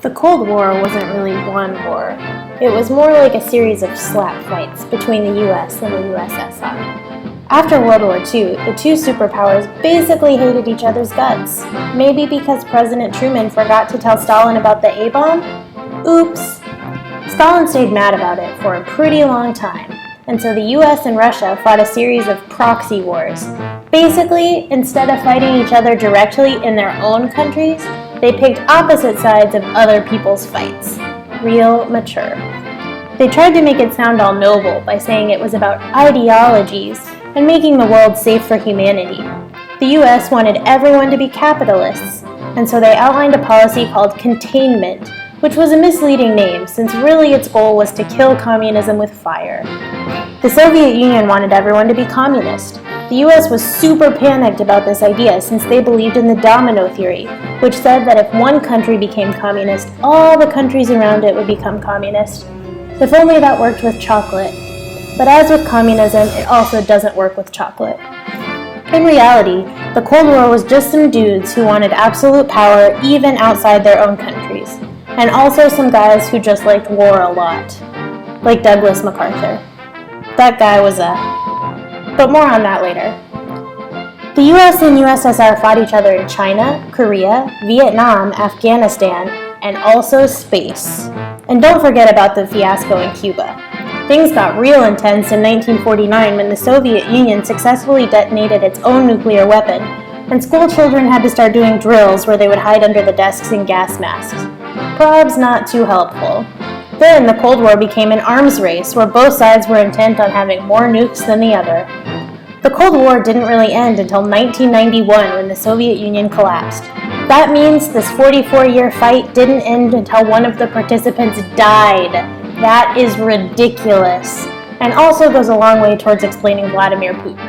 The Cold War wasn't really one war. It was more like a series of slap fights between the US and the USSR. After World War II, the two superpowers basically hated each other's guts. Maybe because President Truman forgot to tell Stalin about the A-bomb? Oops! Stalin stayed mad about it for a pretty long time, and so the US and Russia fought a series of proxy wars. Basically, instead of fighting each other directly in their own countries, they picked opposite sides of other people's fights. Real mature. They tried to make it sound all noble by saying it was about ideologies and making the world safe for humanity. The US wanted everyone to be capitalists, and so they outlined a policy called containment, which was a misleading name since really its goal was to kill communism with fire. The Soviet Union wanted everyone to be communist. The US was super panicked about this idea since they believed in the domino theory, which said that if one country became communist, all the countries around it would become communist. If only that worked with chocolate. But as with communism, it also doesn't work with chocolate. In reality, the Cold War was just some dudes who wanted absolute power even outside their own countries, and also some guys who just liked war a lot, like Douglas MacArthur. That guy was but more on that later. The US and USSR fought each other in China, Korea, Vietnam, Afghanistan, and also space. And don't forget about the fiasco in Cuba. Things got real intense in 1949 when the Soviet Union successfully detonated its own nuclear weapon, and school children had to start doing drills where they would hide under the desks in gas masks. Probs not too helpful. Then the Cold War became an arms race where both sides were intent on having more nukes than the other. The Cold War didn't really end until 1991 when the Soviet Union collapsed. That means this 44-year fight didn't end until one of the participants died. That is ridiculous, and also goes a long way towards explaining Vladimir Putin.